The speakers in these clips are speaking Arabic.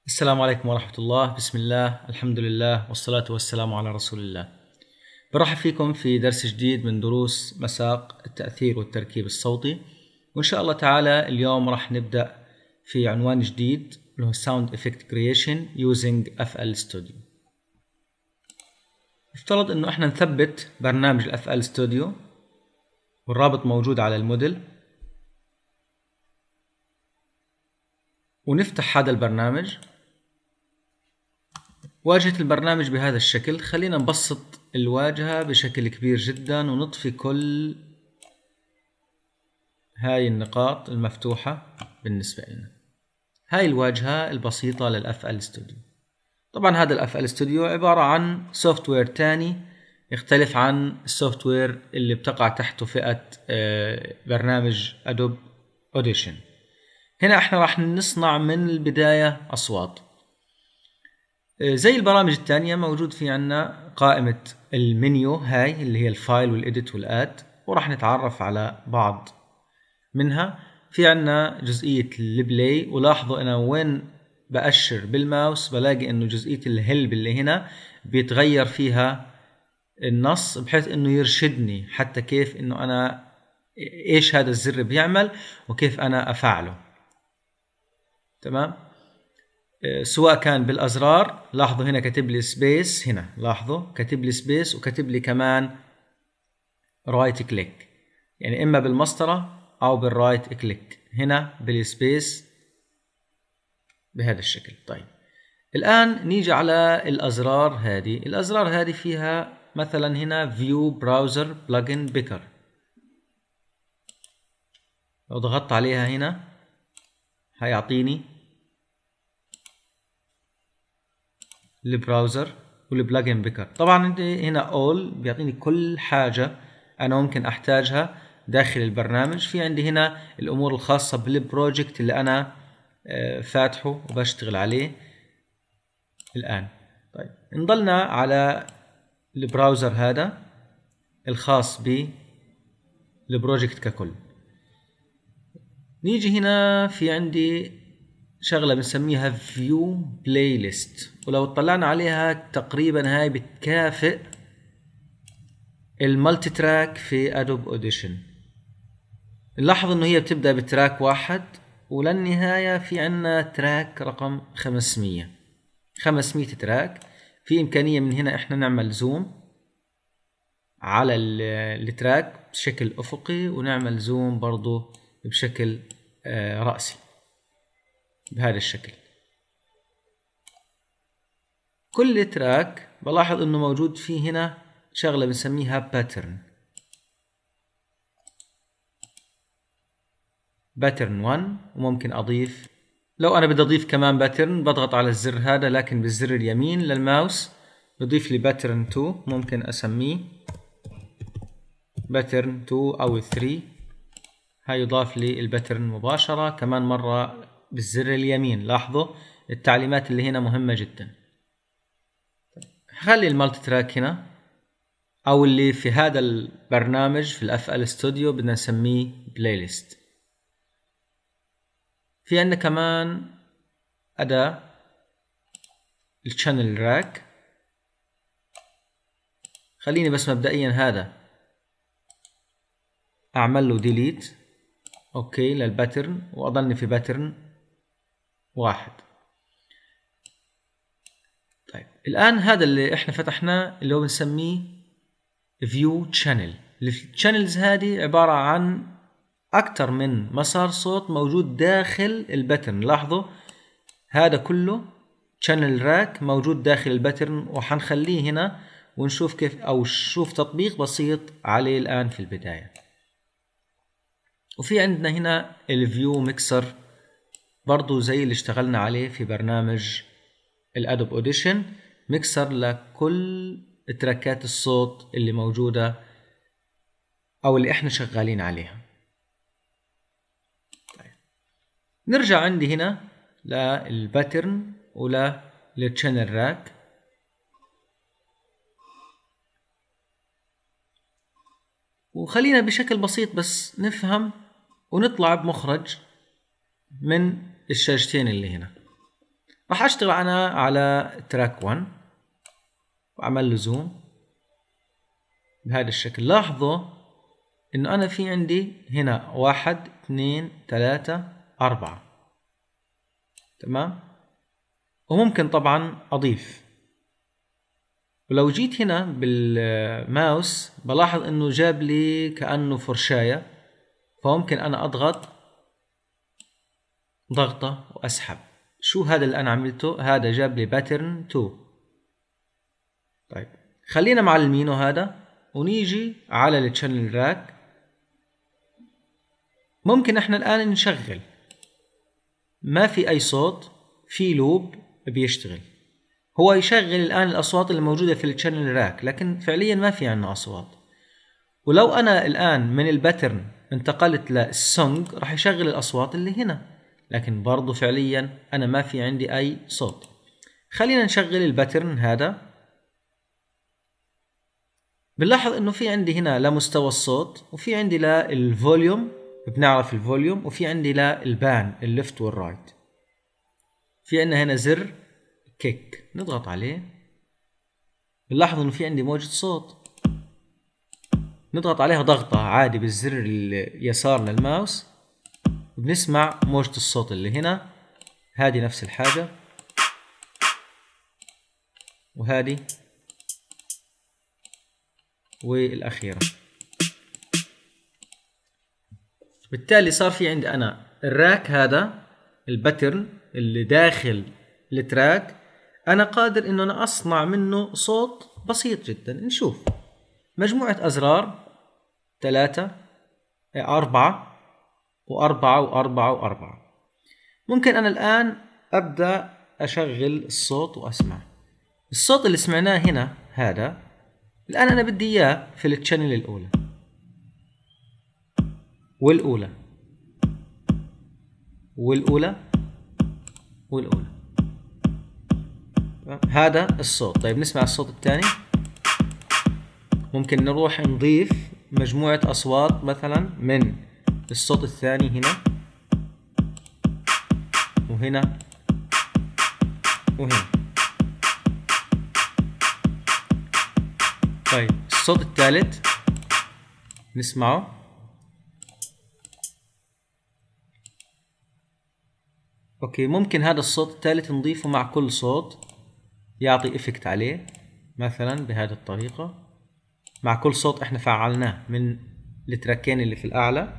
السلام عليكم ورحمة الله. بسم الله، الحمد لله، والصلاة والسلام على رسول الله. برحب فيكم في درس جديد من دروس مساق التأثير والتركيب الصوتي، وإن شاء الله تعالى اليوم راح نبدأ في عنوان جديد اللي هو Sound Effect Creation using FL Studio. افترض إنه إحنا نثبت برنامج ال FL Studio والرابط موجود على الموديل، ونفتح هذا البرنامج. واجهة البرنامج بهذا الشكل. خلينا نبسط الواجهة بشكل كبير جدا ونطفي كل هاي النقاط المفتوحة بالنسبة لنا. هاي الواجهة البسيطة للأف ستوديو. طبعا هذا الأف ستوديو عبارة عن سوفت وير تاني يختلف عن السوفت وير اللي بتقع تحته فئة برنامج أدوب أوديشن. هنا احنا راح نصنع من البداية أصوات زي البرامج التانية. موجود في عنا قائمة المنيو هاي اللي هي الفايل والإديت والآد، وراح نتعرف على بعض منها. في عنا جزئية البلاي، ولاحظوا أنا وين بأشر بالماوس بلاقي إنه جزئية الهلب اللي هنا بيتغير فيها النص بحيث إنه يرشدني حتى كيف إنه أنا إيش هذا الزر بيعمل وكيف أنا أفعله. تمام. سواء كان بالأزرار، لاحظوا هنا كاتب لي سبيس، هنا لاحظوا كاتب لي سبيس وكاتب لي كمان رايت كليك، يعني إما بالمسطرة أو بالرايت كليك. هنا بالسبيس بهذا الشكل. طيب الآن نيجي على الأزرار هذه. الأزرار هذه فيها مثلا هنا فيو براوزر بلجن بيكر. لو ضغطت عليها هنا هيعطيني البراوزر والبلجن بيكر. طبعا انت هنا اول بيعطيني كل حاجة انا ممكن احتاجها داخل البرنامج. في عندي هنا الامور الخاصة بالبروجكت اللي انا فاتحه وبشتغل عليه الان. طيب نضلنا على البراوزر هذا الخاص بالبروجكت ككل. نيجي هنا في عندي شغلة بنسميها فيو بلاي ليست، ولو اطلعنا عليها تقريبا هاي بتكافئ المالتي تراك في ادوب اوديشن. نلاحظ انه هي بتبدأ بتراك 1 وللنهاية في عنا تراك رقم 500 تراك. في امكانية من هنا احنا نعمل زوم على التراك بشكل افقي، ونعمل زوم برضو بشكل رأسي بهذا الشكل. كل تراك بلاحظ انه موجود فيه هنا شغلة بنسميها باترن 1، وممكن اضيف، لو انا بدي اضيف كمان باترن بضغط على الزر هذا، لكن بالزر اليمين للماوس بضيف لي باترن 2، ممكن اسميه باترن 2 او 3. هاي يضاف لي الباترن مباشرة كمان مرة بالزر اليمين. لاحظوا التعليمات اللي هنا مهمة جدا. خلي المالتي تراك هنا، او اللي في هذا البرنامج في الاف ال ستوديو بدنا نسميه بلاي ليست. في عندنا كمان اداة الشانل راك. خليني بس مبدئيا هذا اعمل له ديليت اوكي للباترن، واضلني في باترن 1. طيب الان هذا اللي احنا فتحناه اللي هو بنسميه فيو شانل. الشانلز هذه عبارة عن اكثر من مسار صوت موجود داخل الباترن. لاحظوا هذا كله شانل راك موجود داخل الباترن، وحنخليه هنا ونشوف كيف، او شوف تطبيق بسيط عليه الان في البداية. وفي عندنا هنا الفيو ميكسر برضو زي اللي اشتغلنا عليه في برنامج الادوب اوديشن، ميكسر لكل تراكات الصوت اللي موجودة او اللي احنا شغالين عليها. طيب نرجع عندي هنا للباترن ولا للشانل راك. وخلينا بشكل بسيط بس نفهم ونطلع بمخرج من الشاشتين اللي هنا. راح اشتغل انا على تراك 1 واعمل له زوم بهذا الشكل. لاحظوا انه انا في عندي هنا 1 2 3 4. تمام. وممكن طبعا اضيف، ولو جيت هنا بالماوس بلاحظ انه جاب لي كأنه فرشاية، فممكن انا اضغط ضغطة واسحب. شو هذا اللي انا عملته؟ هذا جاب لي باترن 2. طيب خلينا معلمينه هذا ونيجي على التشانل راك. ممكن احنا الان نشغل، ما في اي صوت، في لوب بيشتغل. هو يشغل الان الاصوات اللي موجودة في التشانل راك، لكن فعليا ما في عندنا اصوات. ولو انا الان من الباترن انتقلت للسونج راح يشغل الاصوات اللي هنا، لكن برضو فعليا انا ما في عندي اي صوت. خلينا نشغل الباترن هذا. بنلاحظ انه في عندي هنا لمستوى الصوت، وفي عندي للفوليوم، بنعرف الفوليوم، وفي عندي للبان الليفت والرايت. في عندنا هنا زر كيك نضغط عليه، بنلاحظ انه في عندي موجة صوت، نضغط عليها ضغطة عادي بالزر اليسار للماوس، بنسمع موجة الصوت اللي هنا. هذه نفس الحاجة، وهذه، والأخيرة. بالتالي صار في عندي أنا الراك هذا الباترن اللي داخل التراك، أنا قادر إنه أنا أصنع منه صوت بسيط جدا. نشوف مجموعة أزرار 3 4 و4 و4 و4. ممكن أنا الآن أبدأ أشغل الصوت وأسمع. الصوت اللي سمعناه هنا هذا الآن أنا بدي إياه في التشانل الأولى والأولى والأولى والأولى. هذا الصوت. طيب نسمع الصوت الثاني. ممكن نروح نضيف مجموعة أصوات مثلا من الصوت الثاني هنا وهنا وهنا. طيب الصوت الثالث نسمعه. اوكي، ممكن هذا الصوت الثالث نضيفه مع كل صوت يعطي افكت عليه، مثلا بهذه الطريقة. مع كل صوت احنا فعلناه من التراكين اللي في الاعلى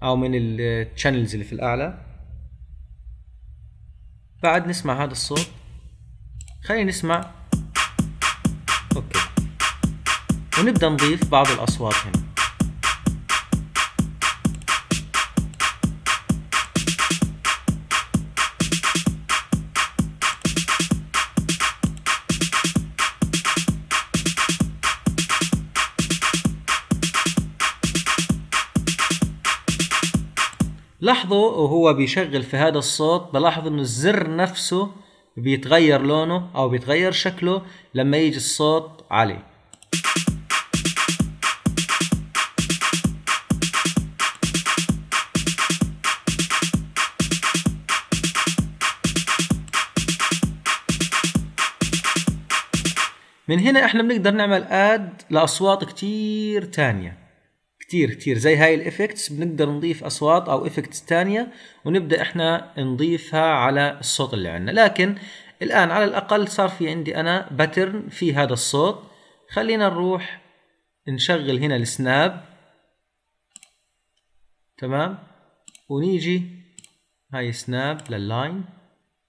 او من التشانلز اللي في الاعلى. بعد نسمع هذا الصوت. خلينا نسمع. اوكي، ونبدأ نضيف بعض الاصوات هنا. لاحظوا وهو بيشغل في هذا الصوت، بلاحظ انه الزر نفسه بيتغير لونه او بيتغير شكله لما يجي الصوت عليه. من هنا احنا بنقدر نعمل اد لاصوات كتير تانية، كتير زي هاي الافكتس. بنقدر نضيف اصوات او افكتس تانية ونبدأ احنا نضيفها على الصوت اللي عندنا. لكن الان على الاقل صار في عندي انا باترن في هذا الصوت. خلينا نروح نشغل هنا السناب. تمام، ونيجي هاي سناب لللاين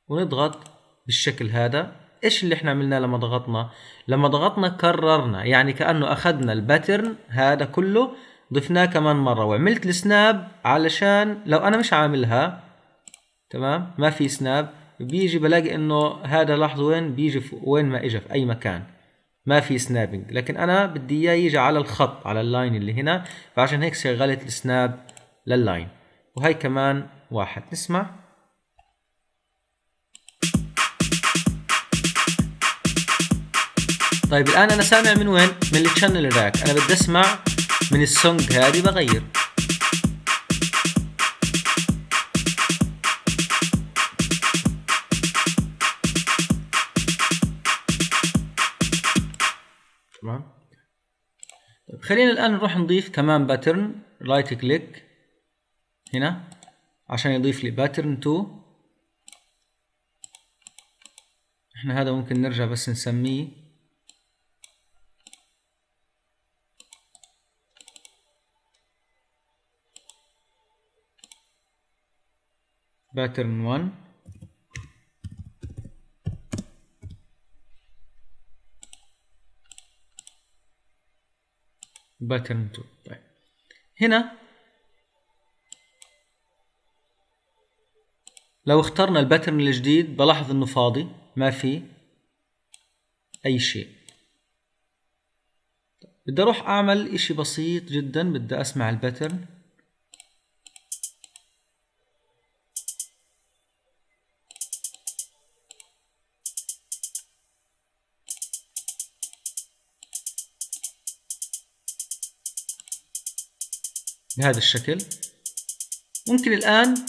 ونضغط بالشكل هذا. ايش اللي احنا عملناه لما ضغطنا؟ لما ضغطنا كررنا، يعني كأنه اخذنا الباترن هذا كله ضفناه كمان مرة، وعملت السناب علشان لو انا مش عاملها تمام ما في سناب بيجي بلاقي انه هذا لاحظوا وين بيجي، وين ما اجى في اي مكان ما في سنابنج. لكن انا بدي اياه يجي على الخط على اللاين اللي هنا، فعشان هيك شغلت السناب لللاين. وهي كمان واحد نسمع. طيب الآن أنا سامع من وين؟ من الشانل راك. أنا بدي أسمع من السونج هذه، بغير. خلينا الآن نروح نضيف كمان باترن. رايت كليك هنا عشان يضيف لي باترن 2. احنا هذا ممكن نرجع بس نسميه باترن 1 باترن 2. طيب هنا لو اخترنا الباترن الجديد بلاحظ انه فاضي ما في اي شيء. بدي اروح اعمل اشي بسيط جدا. بدي اسمع الباترن بهذا الشكل. ممكن الآن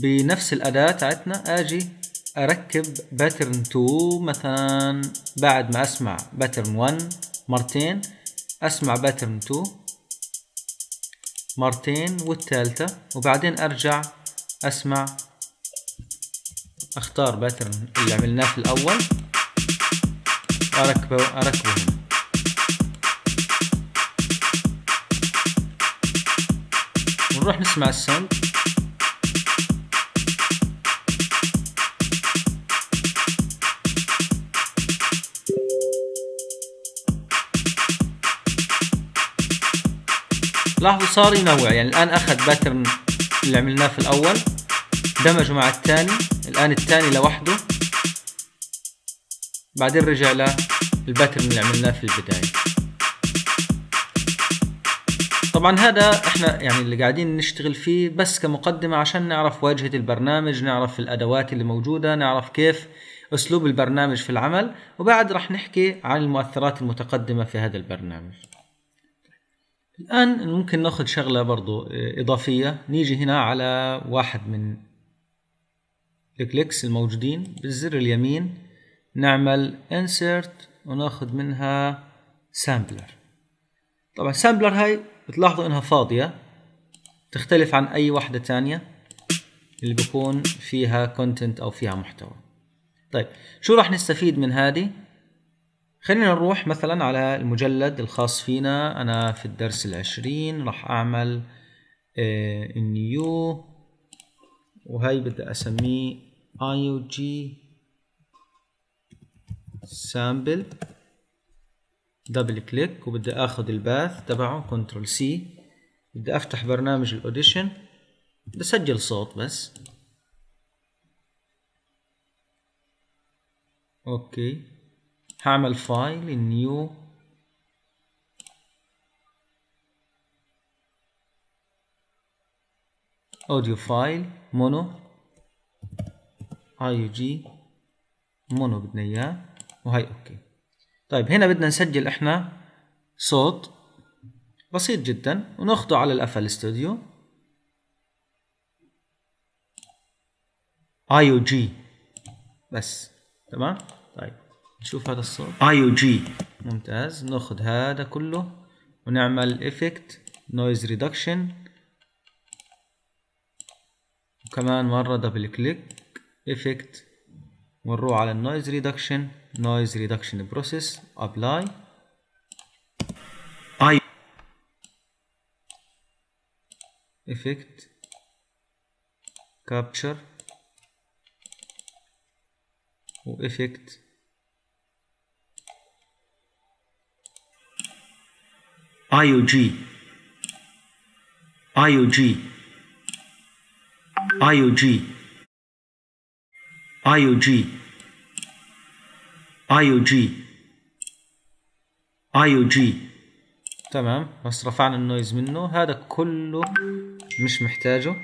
بنفس الأداة تاعتنا أجي أركب باترن 2 مثلا. بعد ما أسمع باترن 1 مرتين أسمع باترن 2 مرتين والثالثة، وبعدين أرجع أسمع أختار باترن اللي عملناه في الأول وأركبه هنا. ونروح نسمع الساوند. لاحظوا صار ينوع، يعني الآن أخذ باترن اللي عملناه في الأول دمجه مع الثاني، الآن الثاني لوحده، بعدين رجع للباترن اللي عملناه في البداية. طبعا هذا احنا يعني اللي قاعدين نشتغل فيه بس كمقدمة عشان نعرف واجهة البرنامج، نعرف الأدوات اللي موجودة، نعرف كيف أسلوب البرنامج في العمل، وبعد رح نحكي عن المؤثرات المتقدمة في هذا البرنامج. الآن ممكن ناخذ شغلة برضو إضافية. نيجي هنا على واحد من الكليكس الموجودين بالزر اليمين، نعمل insert وناخذ منها sampler. طبعا sampler هاي بتلاحظوا انها فاضية، تختلف عن اي واحدة تانية اللي بيكون فيها content او فيها محتوى. طيب شو راح نستفيد من هذه؟ خلينا نروح مثلا على المجلد الخاص فينا. انا في الدرس 20 راح اعمل new، وهي بدي اسميه IOG sample. دبل كليك وبدي اخذ الباث تبعه كنترول سي. بدي افتح برنامج الاوديشن، بدي اسجل صوت بس. اوكي، هعمل فايل نيو اوديو فايل مونو اي جي مونو بدنا اياه، وهي اوكي. طيب هنا بدنا نسجل احنا صوت بسيط جدا وناخده على الافل ستوديو اي او جي بس. تمام. طيب نشوف هذا الصوت اي او جي ممتاز. ناخذ هذا كله ونعمل افكت نويز ريدكشن، وكمان مرة دبل كليك افكت ونروح على النويز ريدكشن، نويز ريدكشن بروسيس، ابلاي اي افكت كابتشر وافكت اي او جي اي او جي اي او جي اي او جي اي او جي اي او جي. تمام، بس رفعنا النويز منه. هذا كله مش محتاجه،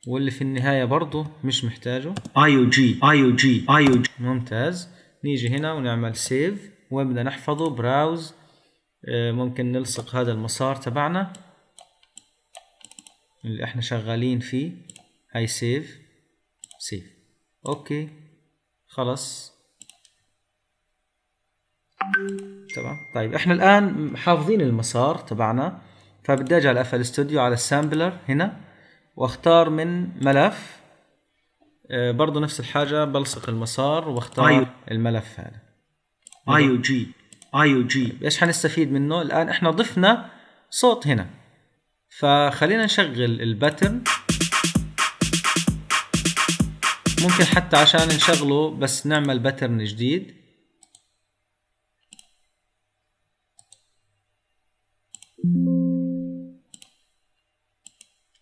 واللي في النهاية برضو مش محتاجه. اي او جي اي او جي اي او جي. ممتاز. نيجي هنا ونعمل سيف. وين بدنا نحفظه؟ براوز. ممكن نلصق هذا المسار تبعنا اللي احنا شغالين فيه. هاي سيف سيف. اوكي خلص. تمام. طيب احنا الان حافظين المسار تبعنا، فبدي اجي على FL Studio على السامبلر هنا واختار من ملف، برضو نفس الحاجة بلصق المسار واختار الملف هذا IOG. ايش حنستفيد منه الان؟ احنا ضفنا صوت هنا، فخلينا نشغل الباترن. ممكن حتى عشان نشغله بس نعمل باترن جديد.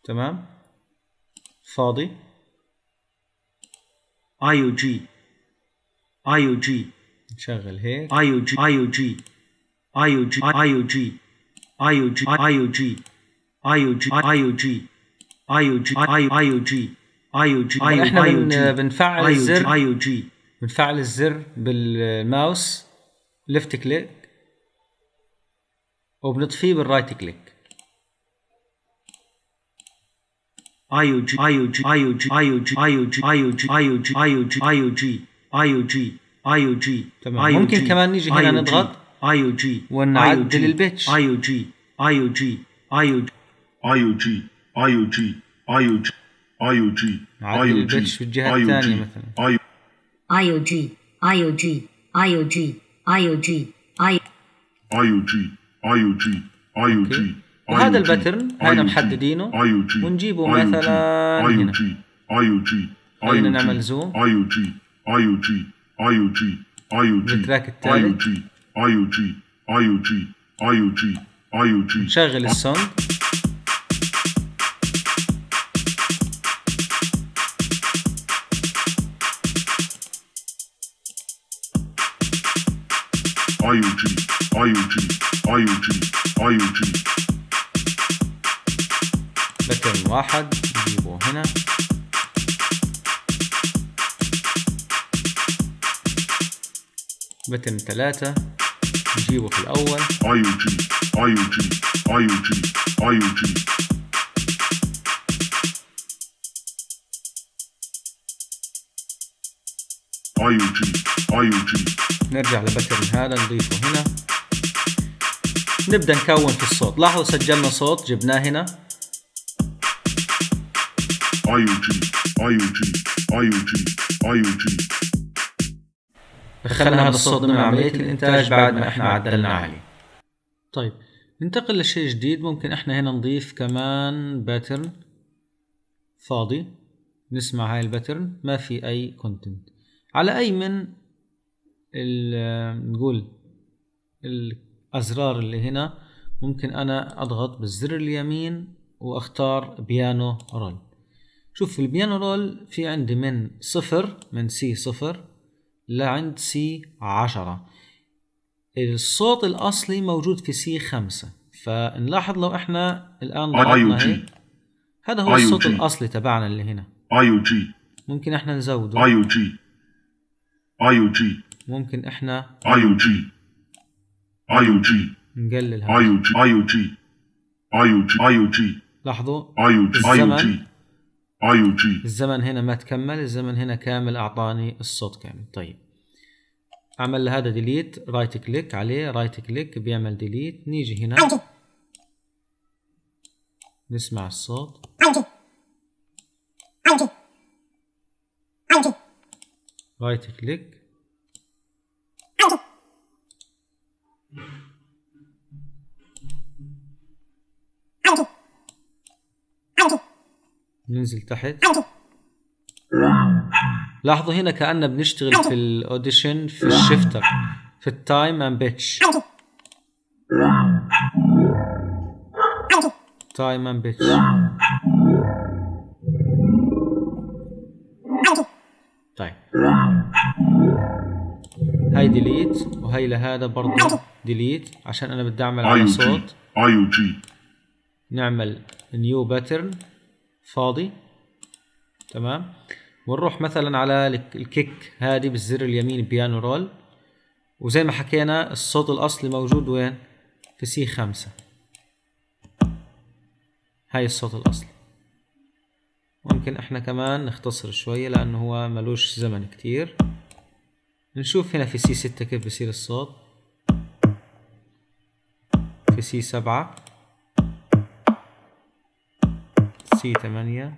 تمام، فاضي IOG نشغل هيك IOG. احنا بنفعل الزر، بنفعل الزر بالماوس ليفت كليك وبنطفيه بالرايت كليك. تمام. ممكن كمان نيجي هنا نضغط ونعدل البيتش. نعدل البيتش في الجهة الثانية مثلا وهذا الباترن هنا محددينه ونجيبه مثلا هنا. خلينا نعمل زوم بالتراك الثالث، نشغل الساوند. باترن واحد نجيبه هنا، باترن 3 نجيبه في الأول، نرجع لباترن هذا نضيفه هنا، نبدأ نكون في الصوت. لاحظوا سجلنا صوت جبناه هنا دخلنا هذا الصوت ضمن عملية الإنتاج بعد ما إحنا عدلنا عليه. طيب ننتقل لشيء جديد. ممكن إحنا هنا نضيف كمان باترن فاضي، نسمع هاي الباترن ما في أي كونتنت. على أي من نقول الأزرار اللي هنا ممكن أنا أضغط بالزر اليمين وأختار بيانو رول. شوف البيانو رول في عندي من صفر، من C0 لعند C10. الصوت الأصلي موجود في C5. فنلاحظ لو إحنا الآن ضغطنا هيك، هذا هو الصوت الأصلي تبعنا اللي هنا. ممكن إحنا نزوده، ممكن إحنا نقلل هذا. لاحظوا الزمن هنا ما تكمل، الزمن هنا كامل، أعطاني الصوت كامل. طيب أعمل هذا ديليت، رايت كليك عليه، رايت كليك بيعمل ديليت. نيجي هنا نسمع الصوت، رايت كليك ننزل تحت. لاحظوا هنا كأننا بنشتغل في الأوديشن في الشيفتر في التايم اند بيتش. تايم اند بيتش. طيب هاي ديليت وهي لهذا برضه ديليت عشان أنا بدي أعمل على صوت. نعمل نيو باترن فاضي. تمام. ونروح مثلا على الكيك هذه بالزر اليمين بيانو رول، وزي ما حكينا الصوت الأصلي موجود وين؟ في C5. هاي الصوت الأصلي. ممكن احنا كمان نختصر شوية لأنه هو ملوش زمن كتير. نشوف هنا في C6 كيف بصير الصوت. C7 C8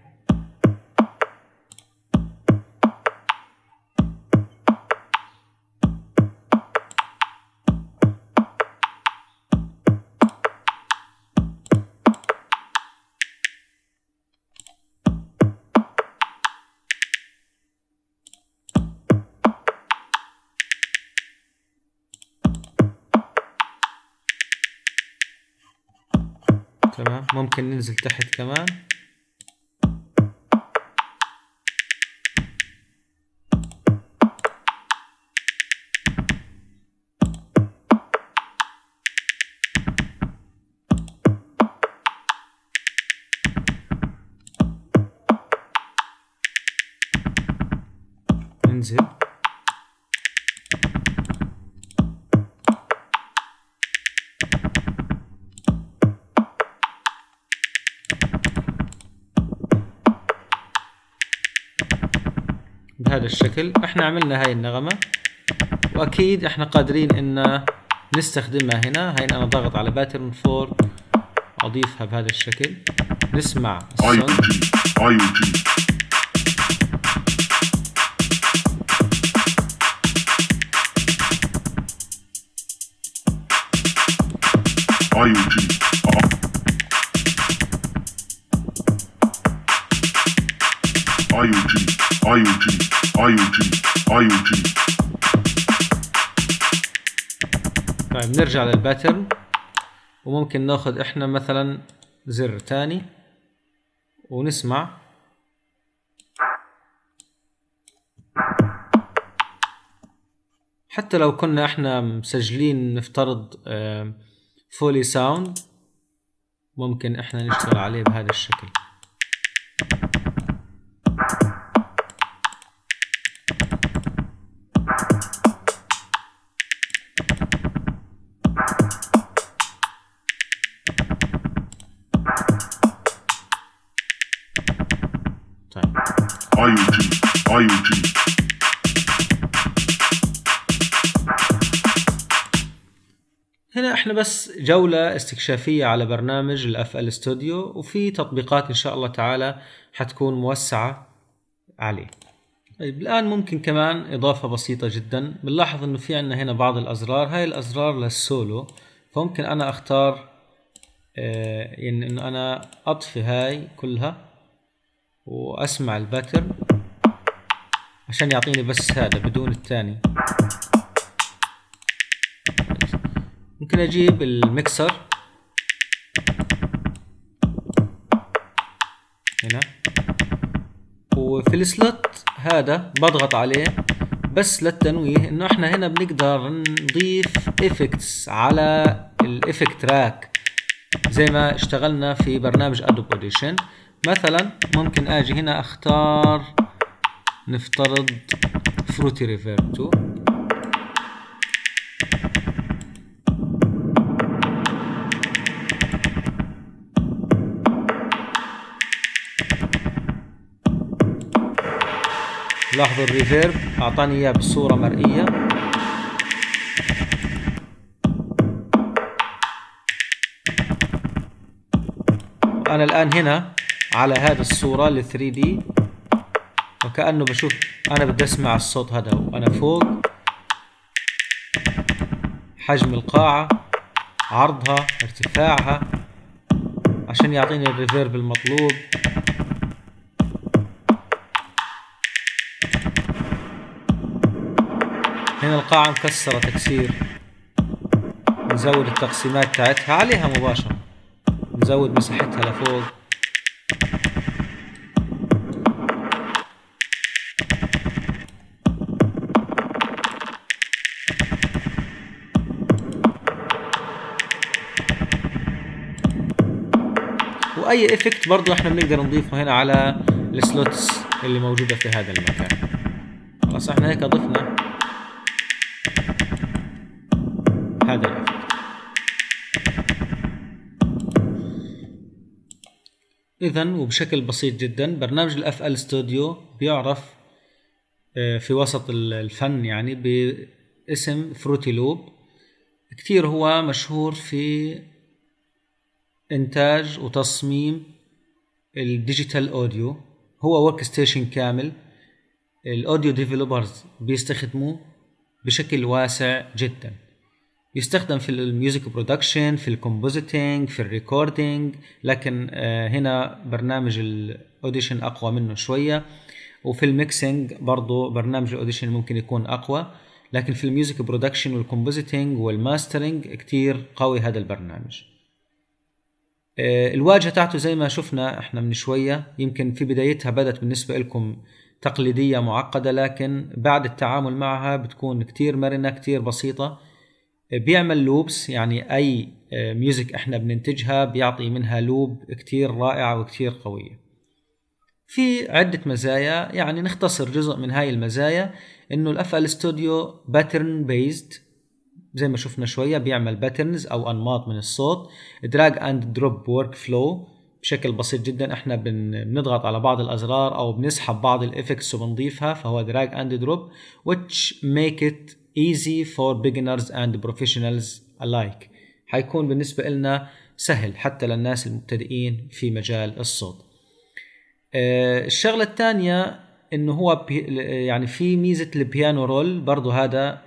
تمام. ممكن ننزل تحت كمان. ننزل بهذا الشكل. احنا عملنا هاي النغمة، واكيد احنا قادرين ان نستخدمها هنا. هاي انا ضغط على باترن 4 اضيفها بهذا الشكل. نسمع الصوت. طيب نرجع للباترن، وممكن ناخذ احنا مثلا زر تاني ونسمع. حتى لو كنا احنا مسجلين نفترض فولي ساوند، ممكن احنا نشتغل عليه بهذا الشكل. هنا احنا بس جولة استكشافية على برنامج الاف ال ستوديو، وفي تطبيقات ان شاء الله تعالى حتكون موسعة عليه. طيب الان ممكن كمان اضافة بسيطة جدا. بنلاحظ انه في عندنا هنا بعض الازرار، هاي الازرار للسولو، فممكن انا اختار يعني انه انا اطفي هاي كلها واسمع الباترن عشان يعطيني بس هذا بدون الثاني. ممكن اجيب الميكسر هنا، وفي السلوت هذا بضغط عليه بس للتنويه انه احنا هنا بنقدر نضيف افكتس على الافكت تراك زي ما اشتغلنا في برنامج ادوب اوديشن. مثلا ممكن اجي هنا اختار نفترض فروتي ريفيرب 2، لاحظوا الريفيرب اعطاني اياه بصورة مرئية. انا الان هنا على هذه الصورة ل 3D، وكأنه بشوف انا بدي اسمع الصوت هذا وانا فوق. حجم القاعة، عرضها، ارتفاعها، عشان يعطيني الريفيرب المطلوب. هنا القاعة مكسرة تكسير، نزود التقسيمات تاعتها عليها مباشرة، نزود مساحتها لفوق. واي افكت برضو احنا بنقدر نضيفه هنا على السلوتس اللي موجودة في هذا المكان. خلاص احنا هيك ضفنا هذا الافكت. اذا وبشكل بسيط جدا برنامج الاف ال ستوديو بيعرف في وسط الفن يعني باسم فروتي لوب. كتير هو مشهور في إنتاج وتصميم الديجيتال أوديو. هو ورك ستيشن كامل الأوديو ديفلوبرز بيستخدموه بشكل واسع جدا. يستخدم في الميوزك برودكشن، في الكومبوزيتنج، في الريكوردينج، لكن هنا برنامج الأوديشن أقوى منه شوية، وفي الميكسينج برضو برنامج الأوديشن ممكن يكون أقوى، لكن في الميوزك برودكشن والكومبوزيتنج والماسترينج كتير قوي هذا البرنامج. الواجهة تاعته زي ما شفنا احنا من شوية، يمكن في بدايتها بدت بالنسبة لكم تقليدية معقدة، لكن بعد التعامل معها بتكون كتير مرنة، كتير بسيطة. بيعمل لوبس، يعني أي ميوزك احنا بننتجها بيعطي منها لوب كتير رائعة وكتير قوية. في عدة مزايا، يعني نختصر جزء من هاي المزايا، انه الأفل ستوديو باترن بيزد زي ما شفنا شوية، بيعمل باترنز أو أنماط من الصوت. دراج أند دروب ورك فلو بشكل بسيط جدا، احنا بنضغط على بعض الأزرار أو بنسحب بعض الإفكتس وبنضيفها، فهو دراج أند دروب which make it easy for beginners and professionals alike. حيكون بالنسبة لنا سهل حتى للناس المبتدئين في مجال الصوت. الشغلة الثانية انه هو يعني في ميزة البيانو رول، برضو هذا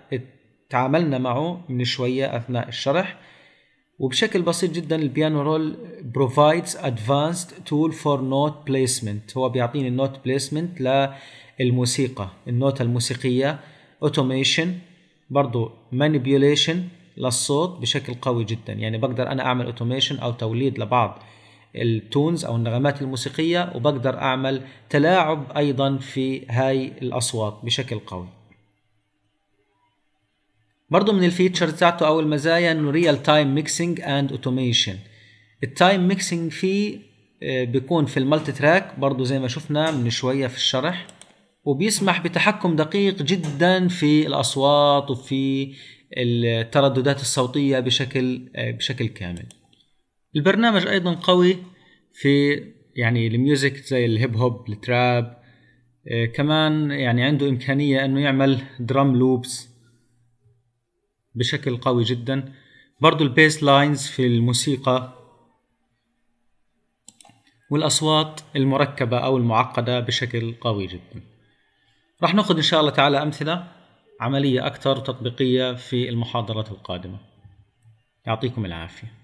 تعاملنا معه من شوية أثناء الشرح، وبشكل بسيط جدا البيانو رول provides advanced tool for note placement. هو بيعطيني النوت placement للموسيقى، النوتة الموسيقية، automation، برضو manipulation للصوت بشكل قوي جدا. يعني بقدر أنا أعمل automation أو توليد لبعض التونز أو النغمات الموسيقية، وبقدر أعمل تلاعب أيضا في هاي الأصوات بشكل قوي. برضو من الفيتشرز تاعته أو المزايا إنه ريال تايم ميكسينج أند أوتوميشن. التايم ميكسينج فيه بيكون في المالتي تراك برضو زي ما شفنا من شوية في الشرح، وبيسمح بتحكم دقيق جدا في الأصوات وفي الترددات الصوتية بشكل كامل. البرنامج أيضا قوي في يعني الميوزك زي الهيب هوب، التراب، كمان يعني عنده إمكانية أنه يعمل درام لوبس بشكل قوي جدا. برضو البيس لاينز في الموسيقى والأصوات المركبة أو المعقدة بشكل قوي جدا. راح نأخذ إن شاء الله تعالى أمثلة عملية أكثر تطبيقية في المحاضرات القادمة. يعطيكم العافية.